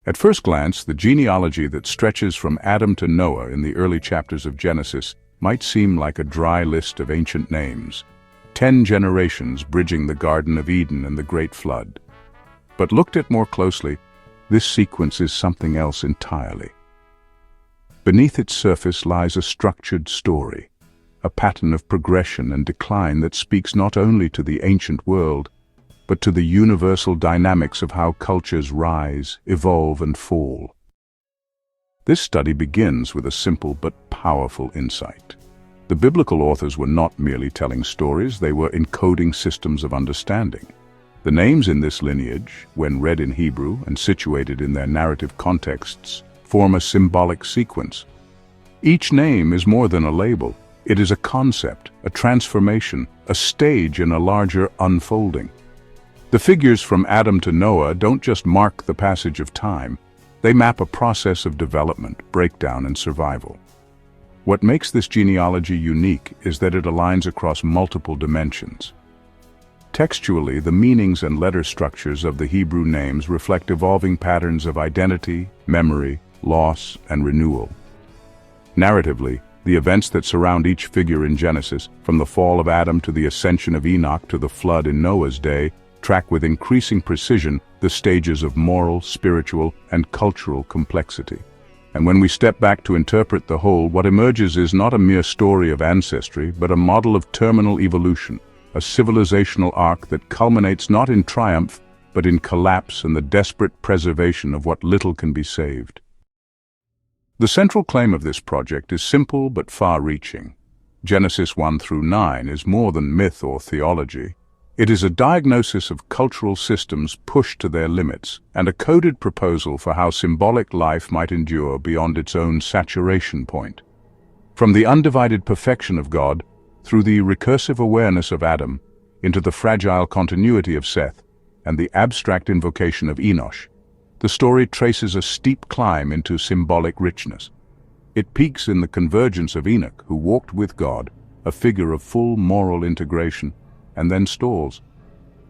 At first glance, the genealogy that stretches from Adam to Noah in the early chapters of Genesis might seem like a dry list of ancient names, 10 generations bridging the Garden of Eden and the Great Flood. But looked at more closely, this sequence is something else entirely. Beneath its surface lies a structured story, a pattern of progression and decline that speaks not only to the ancient world, but to the universal dynamics of how cultures rise, evolve, and fall. This study begins with a simple but powerful insight. The biblical authors were not merely telling stories, they were encoding systems of understanding. The names in this lineage, when read in Hebrew and situated in their narrative contexts, form a symbolic sequence. Each name is more than a label. It is a concept, a transformation, a stage in a larger unfolding. The figures from Adam to Noah don't just mark the passage of time, they map a process of development, breakdown, and survival. What makes this genealogy unique is that it aligns across multiple dimensions. Textually, the meanings and letter structures of the Hebrew names reflect evolving patterns of identity, memory, loss, and renewal. Narratively, the events that surround each figure in Genesis, from the fall of Adam to the ascension of Enoch to the flood in Noah's day, track with increasing precision the stages of moral, spiritual, and cultural complexity. And when we step back to interpret the whole, what emerges is not a mere story of ancestry, but a model of terminal evolution, a civilizational arc that culminates not in triumph, but in collapse and the desperate preservation of what little can be saved. The central claim of this project is simple but far-reaching. Genesis 1 through 9 is more than myth or theology. It is a diagnosis of cultural systems pushed to their limits and a coded proposal for how symbolic life might endure beyond its own saturation point. From the undivided perfection of God, through the recursive awareness of Adam, into the fragile continuity of Seth, and the abstract invocation of Enosh, the story traces a steep climb into symbolic richness. It peaks in the convergence of Enoch, who walked with God, a figure of full moral integration, and then stalls.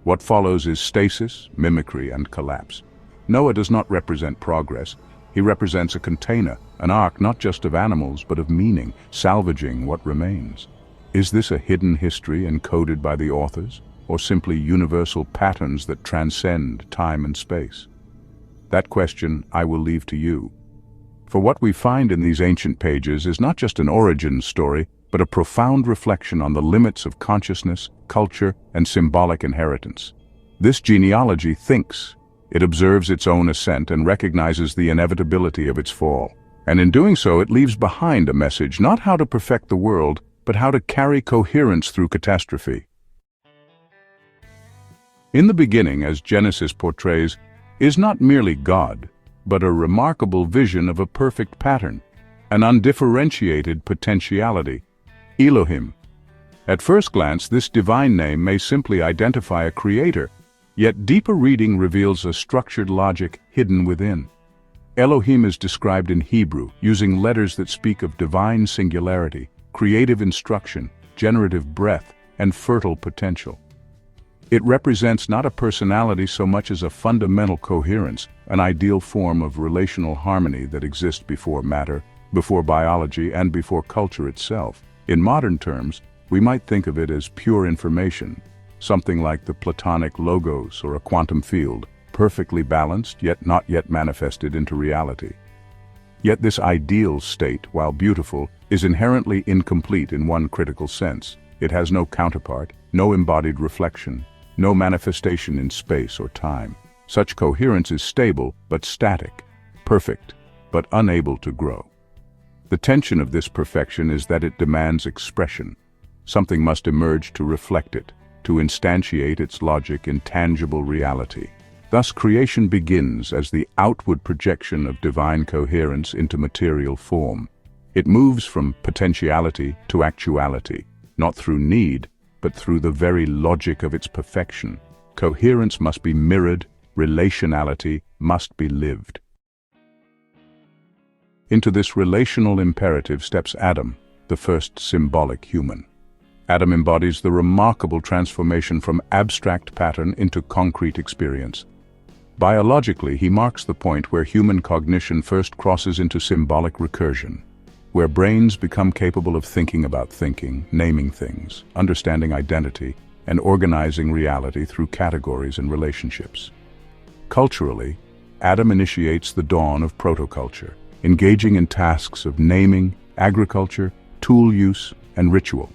What follows is stasis, mimicry, and collapse. Noah does not represent progress. He represents a container, an ark not just of animals, but of meaning, salvaging what remains. Is this a hidden history encoded by the authors, or simply universal patterns that transcend time and space? That question I will leave to you. For what we find in these ancient pages is not just an origin story, but a profound reflection on the limits of consciousness, culture, and symbolic inheritance. This genealogy thinks. It observes its own ascent and recognizes the inevitability of its fall. And in doing so, it leaves behind a message, not how to perfect the world, but how to carry coherence through catastrophe. In the beginning, as Genesis portrays, is not merely God, but a remarkable vision of a perfect pattern, an undifferentiated potentiality, Elohim. At first glance, this divine name may simply identify a creator, yet deeper reading reveals a structured logic hidden within. Elohim is described in Hebrew, using letters that speak of divine singularity, creative instruction, generative breath, and fertile potential. It represents not a personality so much as a fundamental coherence, an ideal form of relational harmony that exists before matter, before biology, and before culture itself. In modern terms, we might think of it as pure information, something like the Platonic logos or a quantum field, perfectly balanced yet not yet manifested into reality. Yet this ideal state, while beautiful, is inherently incomplete in one critical sense. It has no counterpart, no embodied reflection, no manifestation in space or time. Such coherence is stable but static, perfect but unable to grow. The tension of this perfection is that it demands expression. Something must emerge to reflect it, to instantiate its logic in tangible reality. Thus creation begins as the outward projection of divine coherence into material form. It moves from potentiality to actuality, not through need, but through the very logic of its perfection. Coherence must be mirrored, relationality must be lived. Into this relational imperative steps Adam, the first symbolic human. Adam embodies the remarkable transformation from abstract pattern into concrete experience. Biologically, he marks the point where human cognition first crosses into symbolic recursion, where brains become capable of thinking about thinking, naming things, understanding identity, and organizing reality through categories and relationships. Culturally, Adam initiates the dawn of protoculture, engaging in tasks of naming, agriculture, tool use, and ritual.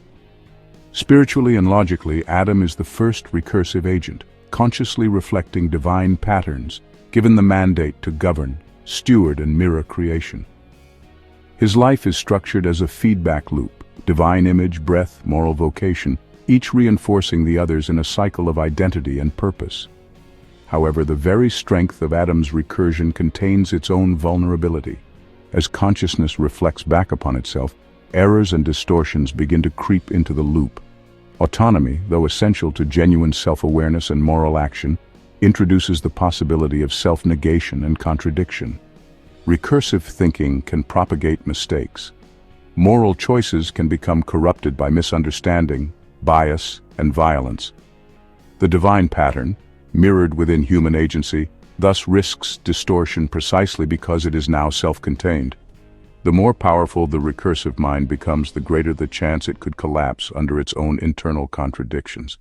Spiritually and logically, Adam is the first recursive agent, consciously reflecting divine patterns, given the mandate to govern, steward, and mirror creation. His life is structured as a feedback loop, divine image, breath, moral vocation, each reinforcing the others in a cycle of identity and purpose. However, the very strength of Adam's recursion contains its own vulnerability. As consciousness reflects back upon itself, errors and distortions begin to creep into the loop. Autonomy, though essential to genuine self-awareness and moral action, introduces the possibility of self-negation and contradiction. Recursive thinking can propagate mistakes. Moral choices can become corrupted by misunderstanding, bias, and violence. The divine pattern, mirrored within human agency, thus risks distortion precisely because it is now self-contained. The more powerful the recursive mind becomes, the greater the chance it could collapse under its own internal contradictions.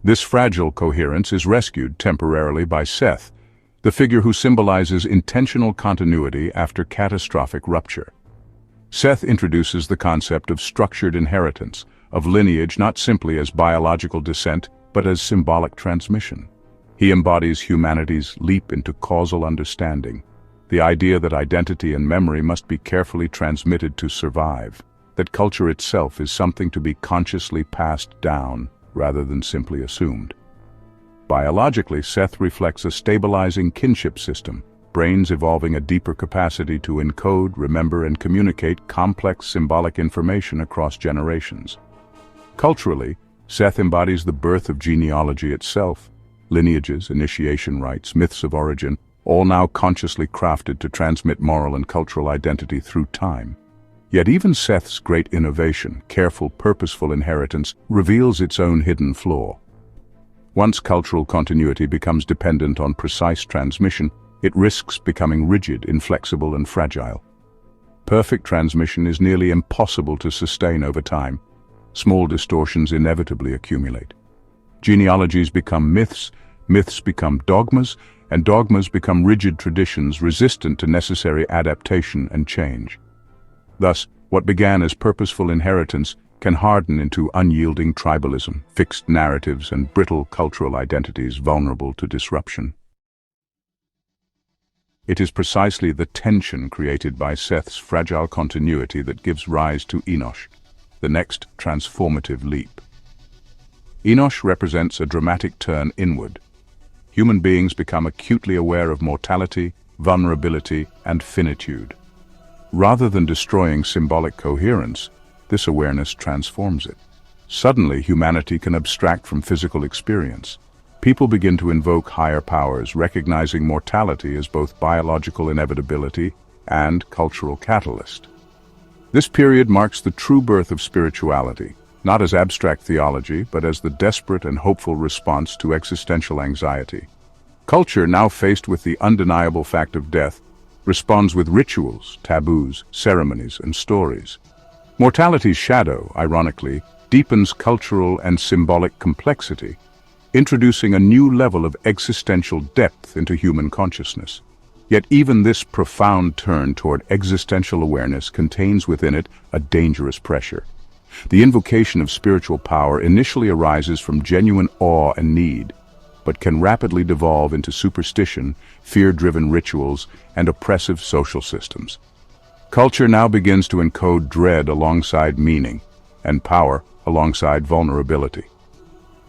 This fragile coherence is rescued temporarily by Seth, the figure who symbolizes intentional continuity after catastrophic rupture. Seth introduces the concept of structured inheritance, of lineage not simply as biological descent, but as symbolic transmission. He embodies humanity's leap into causal understanding, the idea that identity and memory must be carefully transmitted to survive, that culture itself is something to be consciously passed down rather than simply assumed. Biologically, Seth reflects a stabilizing kinship system, brains evolving a deeper capacity to encode, remember, and communicate complex symbolic information across generations. Culturally, Seth embodies the birth of genealogy itself, lineages, initiation rites, myths of origin, all now consciously crafted to transmit moral and cultural identity through time. Yet even Seth's great innovation, careful, purposeful inheritance, reveals its own hidden flaw. Once cultural continuity becomes dependent on precise transmission, it risks becoming rigid, inflexible, and fragile. Perfect transmission is nearly impossible to sustain over time. Small distortions inevitably accumulate. Genealogies become myths, myths become dogmas, and dogmas become rigid traditions resistant to necessary adaptation and change. Thus, what began as purposeful inheritance can harden into unyielding tribalism, fixed narratives, and brittle cultural identities vulnerable to disruption. It is precisely the tension created by Seth's fragile continuity that gives rise to Enosh, the next transformative leap. Enosh represents a dramatic turn inward. Human beings become acutely aware of mortality, vulnerability, and finitude. Rather than destroying symbolic coherence, this awareness transforms it. Suddenly, humanity can abstract from physical experience. People begin to invoke higher powers, recognizing mortality as both biological inevitability and cultural catalyst. This period marks the true birth of spirituality, not as abstract theology, but as the desperate and hopeful response to existential anxiety. Culture, now faced with the undeniable fact of death, responds with rituals, taboos, ceremonies, and stories. Mortality's shadow, ironically, deepens cultural and symbolic complexity, introducing a new level of existential depth into human consciousness. Yet even this profound turn toward existential awareness contains within it a dangerous pressure. The invocation of spiritual power initially arises from genuine awe and need, but can rapidly devolve into superstition, fear-driven rituals, and oppressive social systems. Culture now begins to encode dread alongside meaning, and power alongside vulnerability.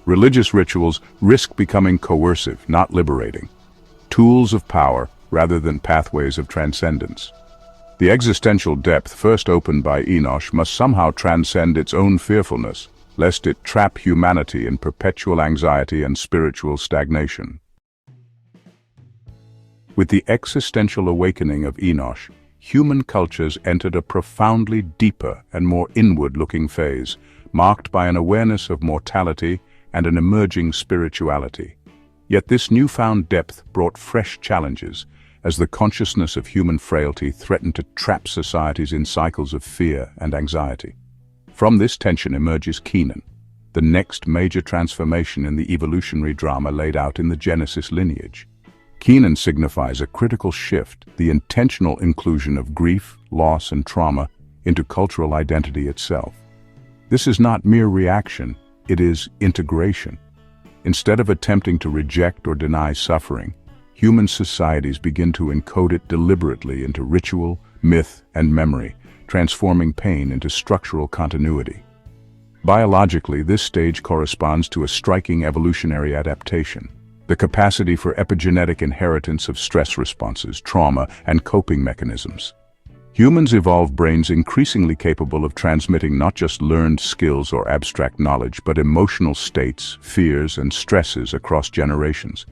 Religious rituals risk becoming coercive, not liberating, tools of power rather than pathways of transcendence. The existential depth first opened by Enosh must somehow transcend its own fearfulness, lest it trap humanity in perpetual anxiety and spiritual stagnation. With the existential awakening of Enosh, human cultures entered a profoundly deeper and more inward-looking phase, marked by an awareness of mortality and an emerging spirituality. Yet this newfound depth brought fresh challenges, as the consciousness of human frailty threatened to trap societies in cycles of fear and anxiety. From this tension emerges Kenan, the next major transformation in the evolutionary drama laid out in the Genesis lineage. Kenan signifies a critical shift, the intentional inclusion of grief, loss, and trauma into cultural identity itself. This is not mere reaction, it is integration. Instead of attempting to reject or deny suffering, human societies begin to encode it deliberately into ritual, myth, and memory, transforming pain into structural continuity. Biologically, this stage corresponds to a striking evolutionary adaptation, the capacity for epigenetic inheritance of stress responses, trauma, and coping mechanisms. Humans evolve brains increasingly capable of transmitting not just learned skills or abstract knowledge, but emotional states, fears, and stresses across generations.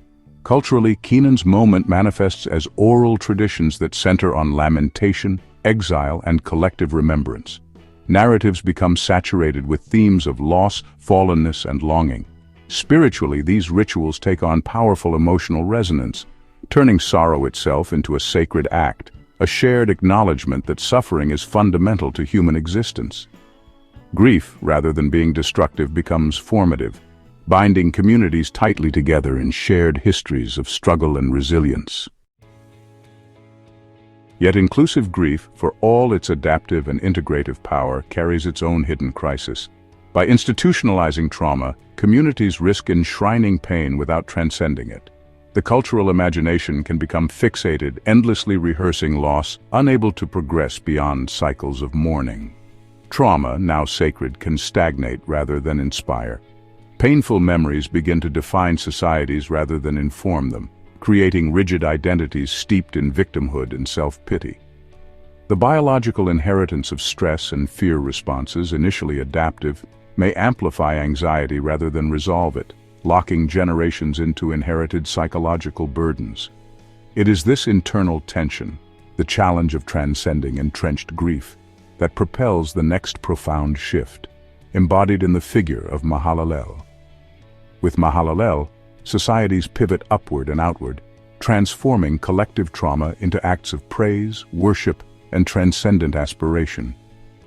Culturally, Kenan's moment manifests as oral traditions that center on lamentation, exile, and collective remembrance. Narratives become saturated with themes of loss, fallenness, and longing. Spiritually, these rituals take on powerful emotional resonance, turning sorrow itself into a sacred act, a shared acknowledgement that suffering is fundamental to human existence. Grief, rather than being destructive, becomes formative, binding communities tightly together in shared histories of struggle and resilience. Yet inclusive grief, for all its adaptive and integrative power, carries its own hidden crisis. By institutionalizing trauma, communities risk enshrining pain without transcending it. The cultural imagination can become fixated, endlessly rehearsing loss, unable to progress beyond cycles of mourning. Trauma, now sacred, can stagnate rather than inspire. Painful memories begin to define societies rather than inform them, creating rigid identities steeped in victimhood and self-pity. The biological inheritance of stress and fear responses, initially adaptive, may amplify anxiety rather than resolve it, locking generations into inherited psychological burdens. It is this internal tension, the challenge of transcending entrenched grief, that propels the next profound shift, embodied in the figure of Mahalal. With Mahalal, societies pivot upward and outward, transforming collective trauma into acts of praise, worship, and transcendent aspiration.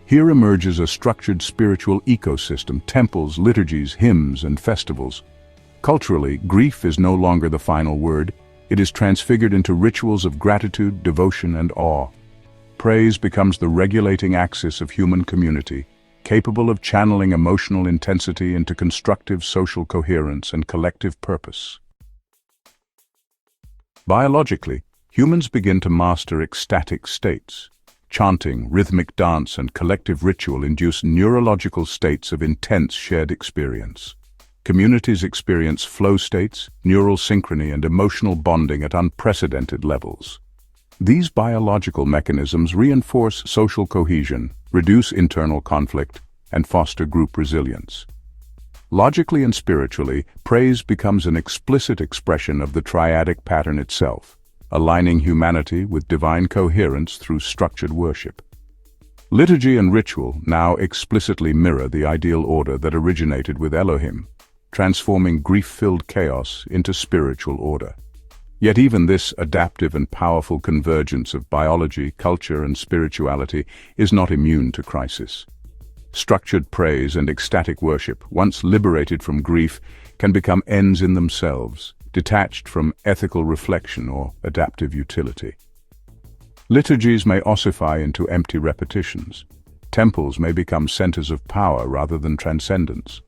Here emerges a structured spiritual ecosystem, temples, liturgies, hymns, and festivals. Culturally, grief is no longer the final word. It is transfigured into rituals of gratitude, devotion, and awe. Praise becomes the regulating axis of human community, capable of channeling emotional intensity into constructive social coherence and collective purpose. Biologically, humans begin to master ecstatic states. Chanting, rhythmic dance, and collective ritual induce neurological states of intense shared experience. Communities experience flow states, neural synchrony, and emotional bonding at unprecedented levels. These biological mechanisms reinforce social cohesion, reduce internal conflict, and foster group resilience. Logically and spiritually, praise becomes an explicit expression of the triadic pattern itself, aligning humanity with divine coherence through structured worship. Liturgy and ritual now explicitly mirror the ideal order that originated with Elohim, transforming grief-filled chaos into spiritual order. Yet even this adaptive and powerful convergence of biology, culture, and spirituality is not immune to crisis. Structured praise and ecstatic worship, once liberated from grief, can become ends in themselves, detached from ethical reflection or adaptive utility. Liturgies may ossify into empty repetitions. Temples may become centers of power rather than transcendence.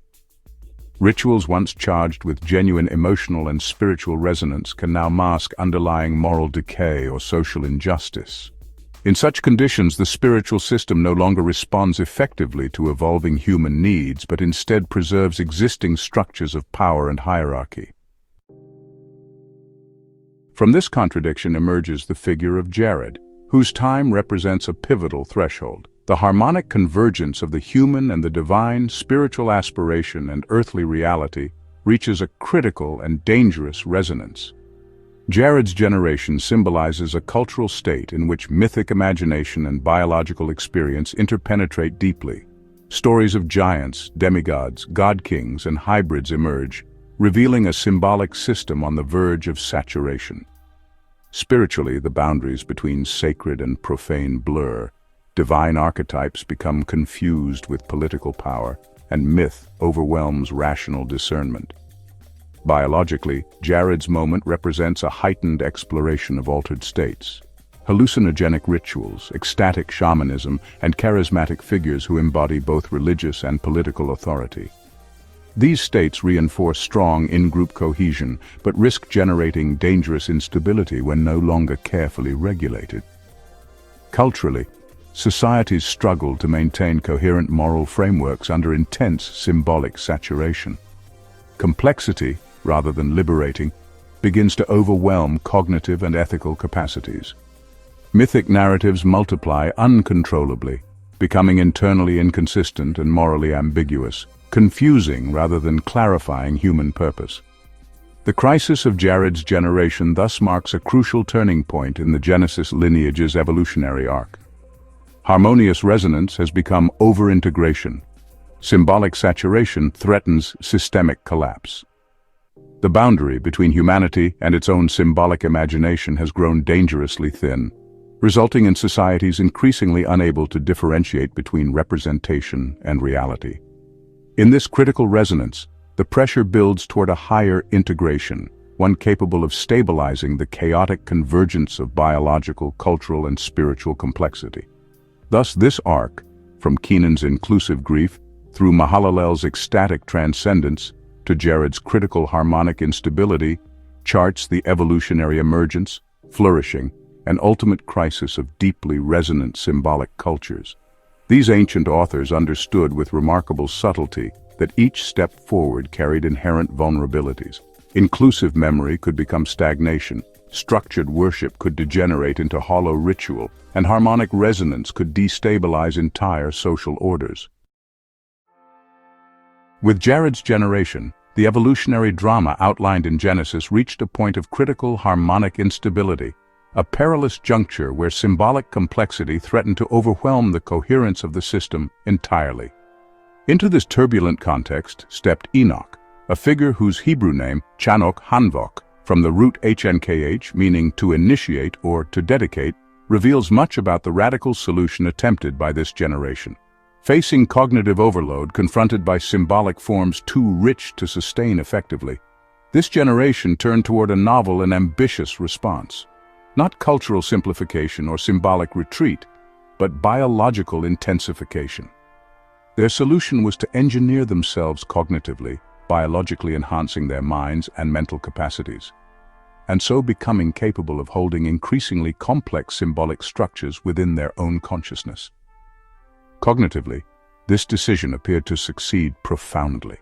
Rituals once charged with genuine emotional and spiritual resonance can now mask underlying moral decay or social injustice. In such conditions, the spiritual system no longer responds effectively to evolving human needs, but instead preserves existing structures of power and hierarchy. From this contradiction emerges the figure of Jared, whose time represents a pivotal threshold. The harmonic convergence of the human and the divine, spiritual aspiration and earthly reality reaches a critical and dangerous resonance. Jared's generation symbolizes a cultural state in which mythic imagination and biological experience interpenetrate deeply. Stories of giants, demigods, god-kings, and hybrids emerge, revealing a symbolic system on the verge of saturation. Spiritually, the boundaries between sacred and profane blur. Divine archetypes become confused with political power, and myth overwhelms rational discernment. Biologically, Jared's moment represents a heightened exploration of altered states. Hallucinogenic rituals, ecstatic shamanism, and charismatic figures who embody both religious and political authority. These states reinforce strong in-group cohesion, but risk generating dangerous instability when no longer carefully regulated. Culturally, societies struggle to maintain coherent moral frameworks under intense symbolic saturation. Complexity, rather than liberating, begins to overwhelm cognitive and ethical capacities. Mythic narratives multiply uncontrollably, becoming internally inconsistent and morally ambiguous, confusing rather than clarifying human purpose. The crisis of Jared's generation thus marks a crucial turning point in the Genesis lineage's evolutionary arc. Harmonious resonance has become over-integration. Symbolic saturation threatens systemic collapse. The boundary between humanity and its own symbolic imagination has grown dangerously thin, resulting in societies increasingly unable to differentiate between representation and reality. In this critical resonance, the pressure builds toward a higher integration, one capable of stabilizing the chaotic convergence of biological, cultural, and spiritual complexity. Thus, this arc, from Kenan's inclusive grief through Mahalalel's ecstatic transcendence to Jared's critical harmonic instability, charts the evolutionary emergence, flourishing, and ultimate crisis of deeply resonant symbolic cultures. These ancient authors understood with remarkable subtlety that each step forward carried inherent vulnerabilities. Inclusive memory could become stagnation, structured worship could degenerate into hollow ritual, and harmonic resonance could destabilize entire social orders. With Jared's generation, the evolutionary drama outlined in Genesis reached a point of critical harmonic instability, a perilous juncture where symbolic complexity threatened to overwhelm the coherence of the system entirely. Into this turbulent context stepped Enoch, a figure whose Hebrew name, Chanokh Hanvok, from the root hnkh, meaning to initiate or to dedicate, reveals much about the radical solution attempted by this generation. Facing cognitive overload confronted by symbolic forms too rich to sustain effectively, this generation turned toward a novel and ambitious response. Not cultural simplification or symbolic retreat, but biological intensification. Their solution was to engineer themselves cognitively, biologically enhancing their minds and mental capacities, and so becoming capable of holding increasingly complex symbolic structures within their own consciousness. Cognitively, this decision appeared to succeed profoundly.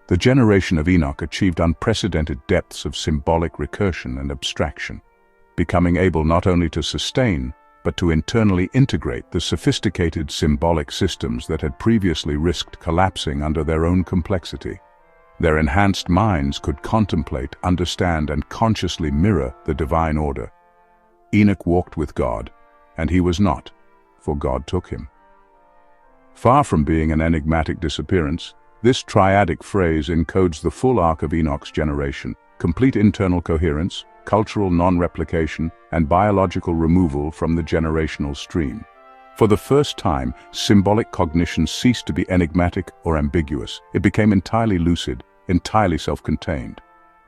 The generation of Enoch achieved unprecedented depths of symbolic recursion and abstraction, becoming able not only to sustain, but to internally integrate the sophisticated symbolic systems that had previously risked collapsing under their own complexity. Their enhanced minds could contemplate, understand, and consciously mirror the divine order. Enoch walked with God, and he was not, for God took him. Far from being an enigmatic disappearance, this triadic phrase encodes the full arc of Enoch's generation: complete internal coherence, cultural non-replication, and biological removal from the generational stream. For the first time, symbolic cognition ceased to be enigmatic or ambiguous. It became entirely lucid, entirely self-contained.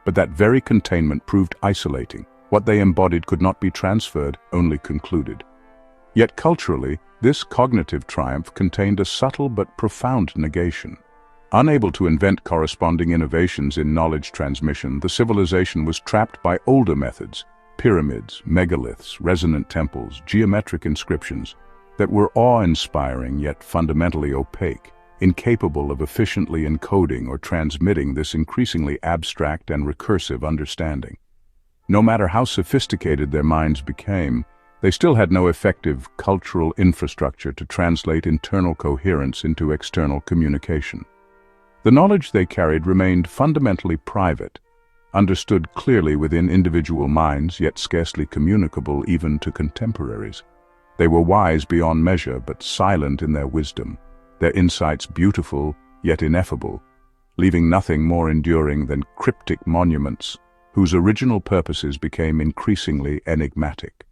But that very containment proved isolating. What they embodied could not be transferred, only concluded. Yet culturally, this cognitive triumph contained a subtle but profound negation. Unable to invent corresponding innovations in knowledge transmission, the civilization was trapped by older methods: pyramids, megaliths, resonant temples, geometric inscriptions, that were awe-inspiring yet fundamentally opaque, incapable of efficiently encoding or transmitting this increasingly abstract and recursive understanding. No matter how sophisticated their minds became, they still had no effective cultural infrastructure to translate internal coherence into external communication. The knowledge they carried remained fundamentally private, understood clearly within individual minds, yet scarcely communicable even to contemporaries. They were wise beyond measure, but silent in their wisdom, their insights beautiful, yet ineffable, leaving nothing more enduring than cryptic monuments, whose original purposes became increasingly enigmatic.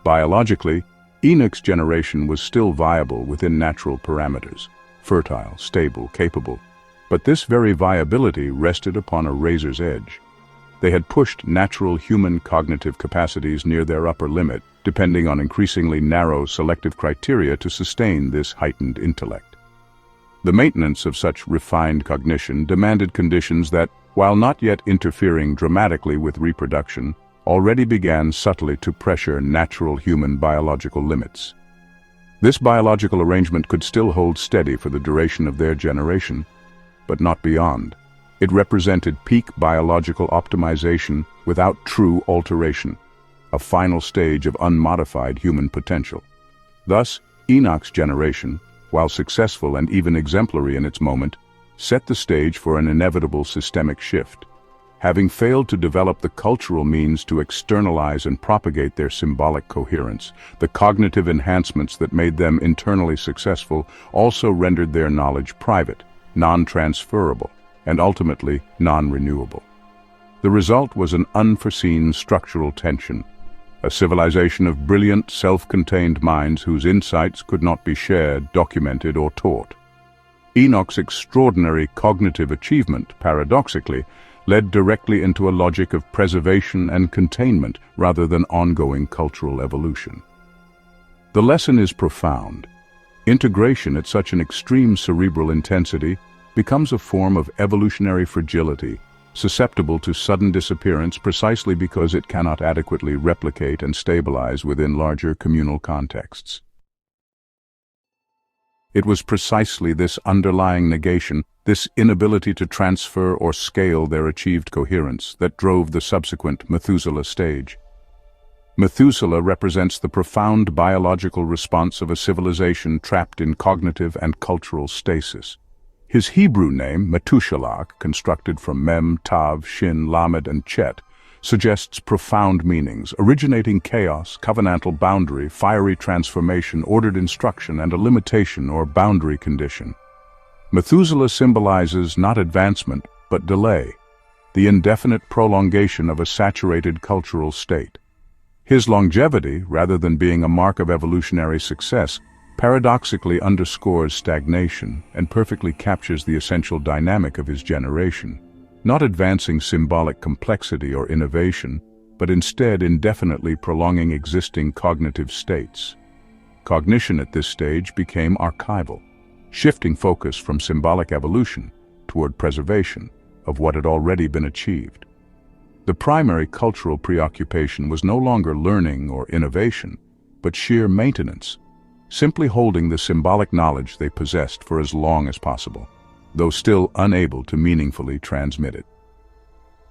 Biologically, Enoch's generation was still viable within natural parameters, fertile, stable, capable, but this very viability rested upon a razor's edge. They had pushed natural human cognitive capacities near their upper limit, depending on increasingly narrow selective criteria to sustain this heightened intellect. The maintenance of such refined cognition demanded conditions that, while not yet interfering dramatically with reproduction, already began subtly to pressure natural human biological limits. This biological arrangement could still hold steady for the duration of their generation, but not beyond. It represented peak biological optimization without true alteration, a final stage of unmodified human potential. Thus, Enoch's generation, while successful and even exemplary in its moment, set the stage for an inevitable systemic shift. Having failed to develop the cultural means to externalize and propagate their symbolic coherence, the cognitive enhancements that made them internally successful also rendered their knowledge private, non-transferable, and ultimately non-renewable. The result was an unforeseen structural tension, a civilization of brilliant, self-contained minds whose insights could not be shared, documented, or taught. Enoch's extraordinary cognitive achievement, paradoxically, led directly into a logic of preservation and containment rather than ongoing cultural evolution. The lesson is profound. Integration at such an extreme cerebral intensity becomes a form of evolutionary fragility, susceptible to sudden disappearance precisely because it cannot adequately replicate and stabilize within larger communal contexts. It was precisely this underlying negation, this inability to transfer or scale their achieved coherence, that drove the subsequent Methuselah stage. Methuselah represents the profound biological response of a civilization trapped in cognitive and cultural stasis. His Hebrew name, Methuselah, constructed from Mem, Tav, Shin, Lamed, and Chet, suggests profound meanings, originating chaos, covenantal boundary, fiery transformation, ordered instruction, and a limitation or boundary condition. Methuselah symbolizes not advancement, but delay, the indefinite prolongation of a saturated cultural state. His longevity, rather than being a mark of evolutionary success, paradoxically underscores stagnation and perfectly captures the essential dynamic of his generation. Not advancing symbolic complexity or innovation, but instead indefinitely prolonging existing cognitive states. Cognition at this stage became archival, shifting focus from symbolic evolution toward preservation of what had already been achieved. The primary cultural preoccupation was no longer learning or innovation, but sheer maintenance, simply holding the symbolic knowledge they possessed for as long as possible, though still unable to meaningfully transmit it.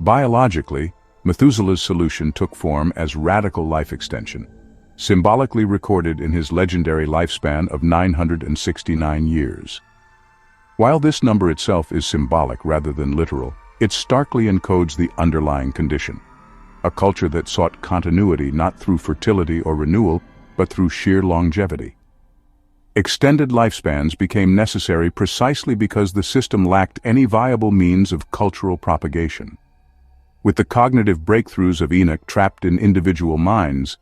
Biologically, Methuselah's solution took form as radical life extension, symbolically recorded in his legendary lifespan of 969 years. While this number itself is symbolic rather than literal, it starkly encodes the underlying condition, a culture that sought continuity not through fertility or renewal, but through sheer longevity. Extended lifespans became necessary precisely because the system lacked any viable means of cultural propagation. With the cognitive breakthroughs of Enoch trapped in individual minds,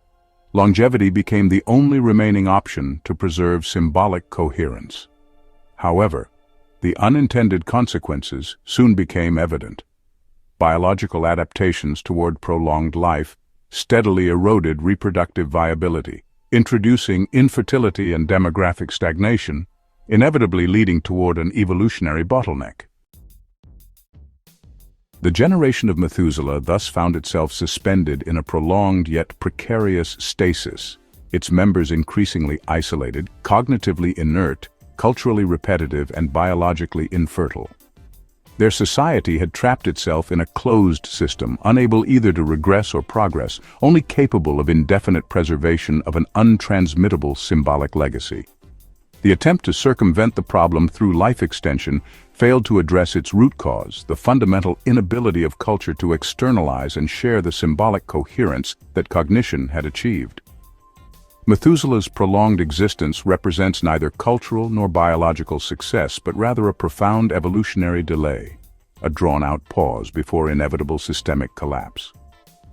longevity became the only remaining option to preserve symbolic coherence. However, the unintended consequences soon became evident. Biological adaptations toward prolonged life steadily eroded reproductive viability, introducing infertility and demographic stagnation, inevitably leading toward an evolutionary bottleneck. The generation of Methuselah thus found itself suspended in a prolonged yet precarious stasis, its members increasingly isolated, cognitively inert, culturally repetitive, and biologically infertile. Their society had trapped itself in a closed system, unable either to regress or progress, only capable of indefinite preservation of an untransmittable symbolic legacy. The attempt to circumvent the problem through life extension failed to address its root cause, the fundamental inability of culture to externalize and share the symbolic coherence that cognition had achieved. Methuselah's prolonged existence represents neither cultural nor biological success, but rather a profound evolutionary delay, a drawn-out pause before inevitable systemic collapse.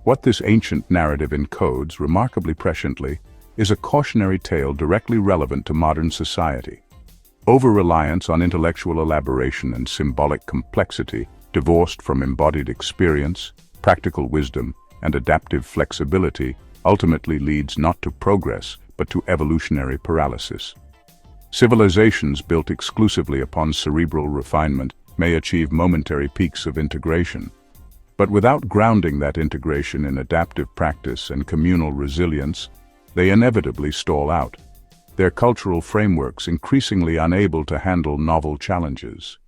What this ancient narrative encodes, remarkably presciently, is a cautionary tale directly relevant to modern society. Over-reliance on intellectual elaboration and symbolic complexity, divorced from embodied experience, practical wisdom, and adaptive flexibility, ultimately leads not to progress, but to evolutionary paralysis. Civilizations built exclusively upon cerebral refinement may achieve momentary peaks of integration, but without grounding that integration in adaptive practice and communal resilience, they inevitably stall out, their cultural frameworks increasingly unable to handle novel challenges.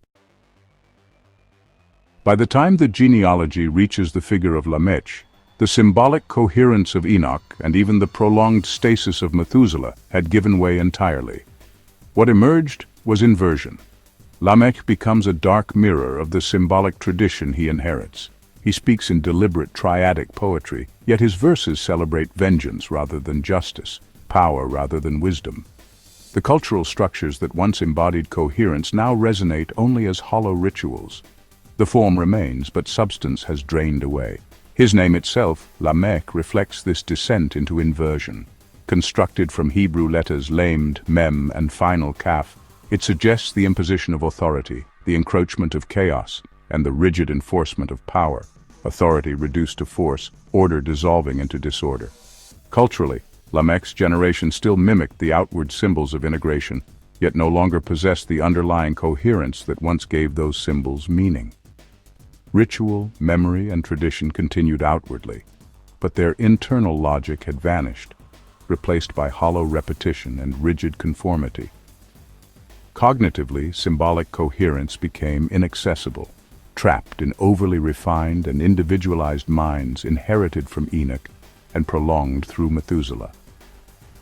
By the time the genealogy reaches the figure of Lamech, the symbolic coherence of Enoch and even the prolonged stasis of Methuselah had given way entirely. What emerged was inversion. Lamech becomes a dark mirror of the symbolic tradition he inherits. He speaks in deliberate triadic poetry, yet his verses celebrate vengeance rather than justice, power rather than wisdom. The cultural structures that once embodied coherence now resonate only as hollow rituals. The form remains, but substance has drained away. His name itself, Lamech, reflects this descent into inversion. Constructed from Hebrew letters lamed, mem, and final kaf, it suggests the imposition of authority, the encroachment of chaos, and the rigid enforcement of power. Authority reduced to force, order dissolving into disorder. Culturally, Lamech's generation still mimicked the outward symbols of integration, yet no longer possessed the underlying coherence that once gave those symbols meaning. Ritual, memory, and tradition continued outwardly, but their internal logic had vanished, replaced by hollow repetition and rigid conformity. Cognitively, symbolic coherence became inaccessible, trapped in overly refined and individualized minds inherited from Enoch and prolonged through Methuselah.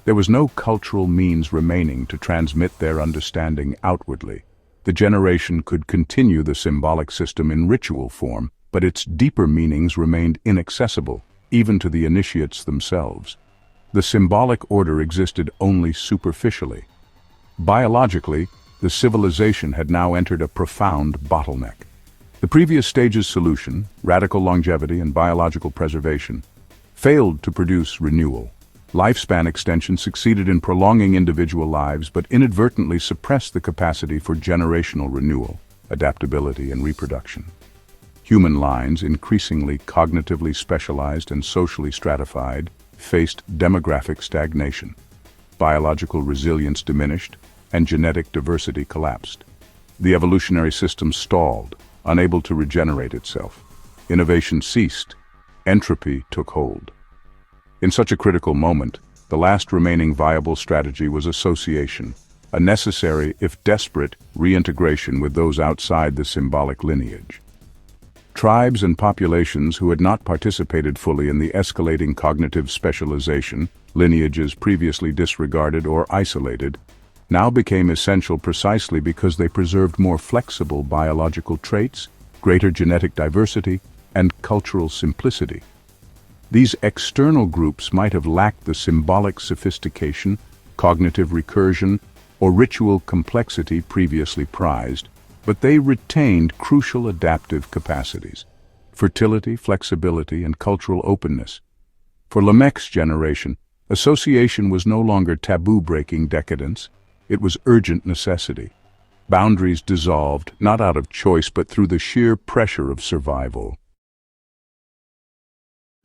There was no cultural means remaining to transmit their understanding outwardly. The generation could continue the symbolic system in ritual form, but its deeper meanings remained inaccessible, even to the initiates themselves. The symbolic order existed only superficially. Biologically, the civilization had now entered a profound bottleneck. The previous stage's solution, radical longevity and biological preservation, failed to produce renewal. Lifespan extension succeeded in prolonging individual lives, but inadvertently suppressed the capacity for generational renewal, adaptability, and reproduction. Human lines, increasingly cognitively specialized and socially stratified, faced demographic stagnation. Biological resilience diminished, and genetic diversity collapsed. The evolutionary system stalled, unable to regenerate itself. Innovation ceased. Entropy took hold. In such a critical moment, the last remaining viable strategy was association, a necessary, if desperate, reintegration with those outside the symbolic lineage. Tribes and populations who had not participated fully in the escalating cognitive specialization, lineages previously disregarded or isolated, now became essential precisely because they preserved more flexible biological traits, greater genetic diversity, and cultural simplicity. These external groups might have lacked the symbolic sophistication, cognitive recursion, or ritual complexity previously prized, but they retained crucial adaptive capacities: fertility, flexibility, and cultural openness. For Lamech's generation, association was no longer taboo-breaking decadence, it was urgent necessity. Boundaries dissolved, not out of choice but through the sheer pressure of survival.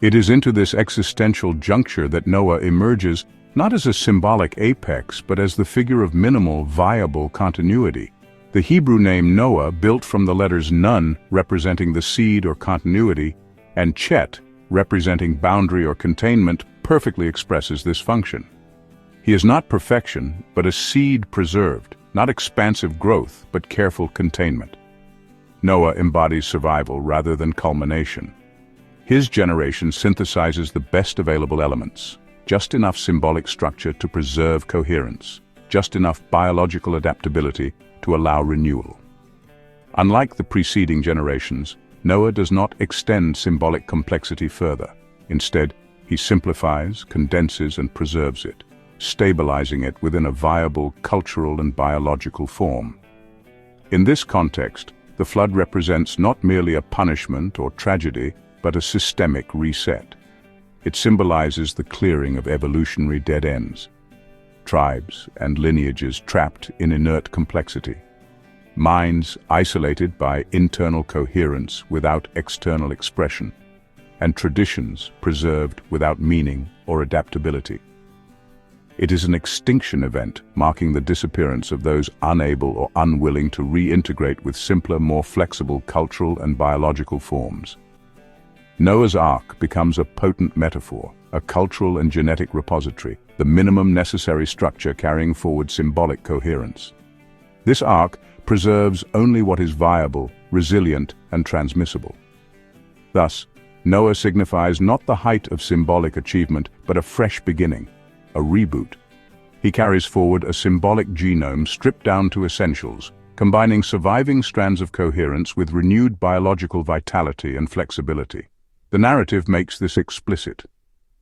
It is into this existential juncture that Noah emerges, not as a symbolic apex, but as the figure of minimal, viable continuity. The Hebrew name Noah, built from the letters Nun, representing the seed or continuity, and Chet, representing boundary or containment, perfectly expresses this function. He is not perfection, but a seed preserved, not expansive growth, but careful containment. Noah embodies survival rather than culmination. His generation synthesizes the best available elements, just enough symbolic structure to preserve coherence, just enough biological adaptability to allow renewal. Unlike the preceding generations, Noah does not extend symbolic complexity further. Instead, he simplifies, condenses, and preserves it. stabilizing it within a viable cultural and biological form. In this context, the flood represents not merely a punishment or tragedy, but a systemic reset. It symbolizes the clearing of evolutionary dead ends, tribes and lineages trapped in inert complexity, minds isolated by internal coherence without external expression, and traditions preserved without meaning or adaptability. It is an extinction event marking the disappearance of those unable or unwilling to reintegrate with simpler, more flexible cultural and biological forms. Noah's Ark becomes a potent metaphor, a cultural and genetic repository, the minimum necessary structure carrying forward symbolic coherence. This ark preserves only what is viable, resilient, and transmissible. Thus, Noah signifies not the height of symbolic achievement, but a fresh beginning, a reboot. He carries forward a symbolic genome stripped down to essentials, combining surviving strands of coherence with renewed biological vitality and flexibility. The narrative makes this explicit.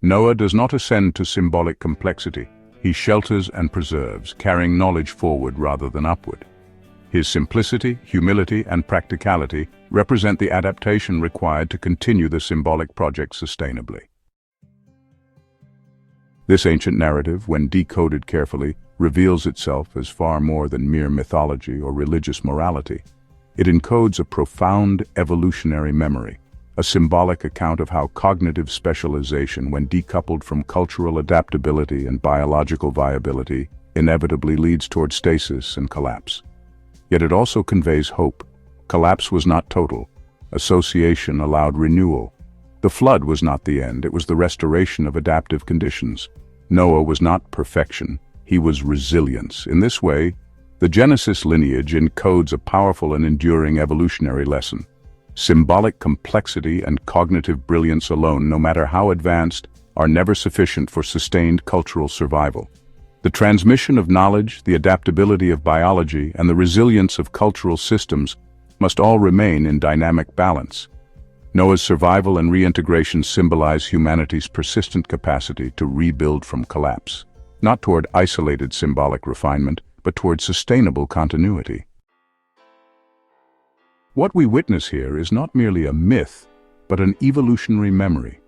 Noah does not ascend to symbolic complexity. He shelters and preserves, carrying knowledge forward rather than upward. His simplicity, humility, and practicality represent the adaptation required to continue the symbolic project sustainably. This ancient narrative, when decoded carefully, reveals itself as far more than mere mythology or religious morality. It encodes a profound evolutionary memory, a symbolic account of how cognitive specialization, when decoupled from cultural adaptability and biological viability, inevitably leads toward stasis and collapse. Yet it also conveys hope. Collapse was not total. Association allowed renewal. The flood was not the end, it was the restoration of adaptive conditions. Noah was not perfection, he was resilience. In this way, the Genesis lineage encodes a powerful and enduring evolutionary lesson. Symbolic complexity and cognitive brilliance alone, no matter how advanced, are never sufficient for sustained cultural survival. The transmission of knowledge, the adaptability of biology, and the resilience of cultural systems must all remain in dynamic balance. Noah's survival and reintegration symbolize humanity's persistent capacity to rebuild from collapse, not toward isolated symbolic refinement, but toward sustainable continuity. What we witness here is not merely a myth, but an evolutionary memory,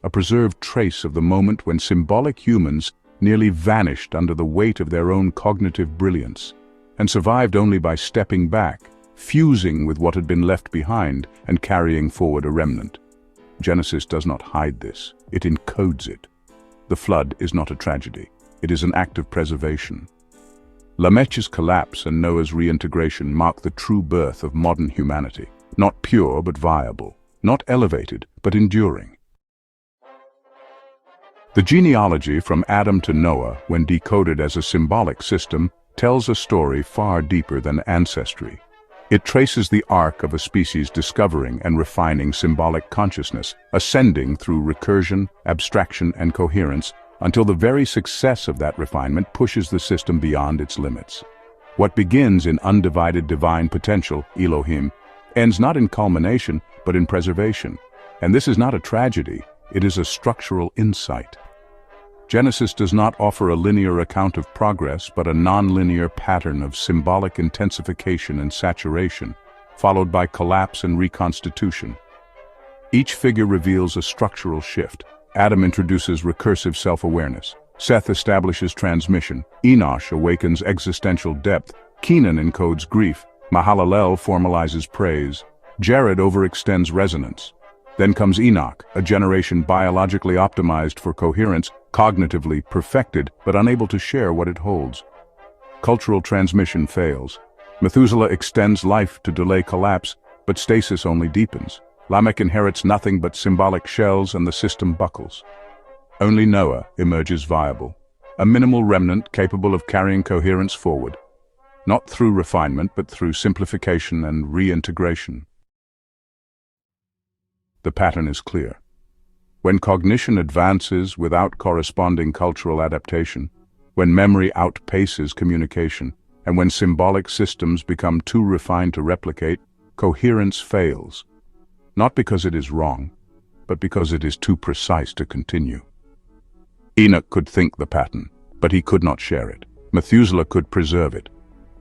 a preserved trace of the moment when symbolic humans nearly vanished under the weight of their own cognitive brilliance, and survived only by stepping back, fusing with what had been left behind and carrying forward a remnant. Genesis does not hide this, it encodes it. The flood is not a tragedy, it is an act of preservation. Lamech's collapse and Noah's reintegration mark the true birth of modern humanity, not pure but viable, not elevated but enduring. The genealogy from Adam to Noah, when decoded as a symbolic system, tells a story far deeper than ancestry. It traces the arc of a species discovering and refining symbolic consciousness, ascending through recursion, abstraction, and coherence, until the very success of that refinement pushes the system beyond its limits. What begins in undivided divine potential, Elohim, ends not in culmination, but in preservation. And this is not a tragedy, it is a structural insight. Genesis does not offer a linear account of progress, but a non-linear pattern of symbolic intensification and saturation, followed by collapse and reconstitution. Each figure reveals a structural shift. Adam introduces recursive self-awareness. Seth establishes transmission. Enosh awakens existential depth. Kenan encodes grief. Mahalal formalizes praise. Jared overextends resonance. Then comes Enoch, a generation biologically optimized for coherence, cognitively perfected, but unable to share what it holds. Cultural transmission fails. Methuselah extends life to delay collapse, but stasis only deepens. Lamech inherits nothing but symbolic shells and the system buckles. Only Noah emerges viable, a minimal remnant capable of carrying coherence forward, not through refinement but through simplification and reintegration. The pattern is clear. When cognition advances without corresponding cultural adaptation, when memory outpaces communication, and when symbolic systems become too refined to replicate, coherence fails. Not because it is wrong, but because it is too precise to continue. Enoch could think the pattern, but he could not share it. Methuselah could preserve it,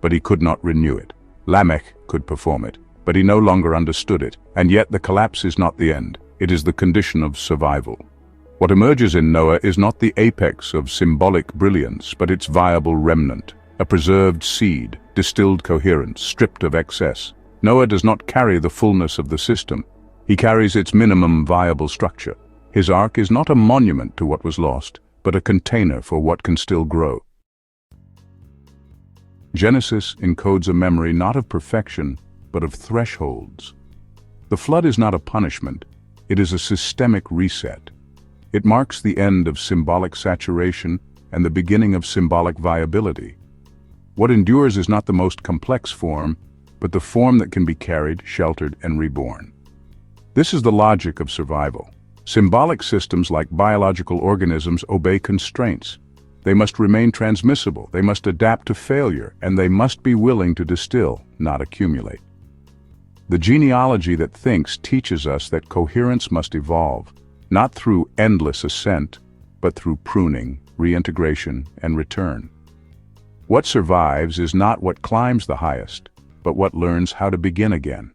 but he could not renew it. Lamech could perform it, but he no longer understood it. And yet the collapse is not the end. It is the condition of survival. What emerges in Noah is not the apex of symbolic brilliance, but its viable remnant, a preserved seed, distilled coherence, stripped of excess. Noah does not carry the fullness of the system. He carries its minimum viable structure. His ark is not a monument to what was lost, but a container for what can still grow. Genesis encodes a memory not of perfection, but of thresholds. The flood is not a punishment, it is a systemic reset. It marks the end of symbolic saturation and the beginning of symbolic viability. What endures is not the most complex form, but the form that can be carried, sheltered, and reborn. This is the logic of survival. Symbolic systems, like biological organisms, obey constraints. They must remain transmissible, they must adapt to failure, and they must be willing to distill, not accumulate. The genealogy that thinks teaches us that coherence must evolve, not through endless ascent, but through pruning, reintegration, and return. What survives is not what climbs the highest, but what learns how to begin again.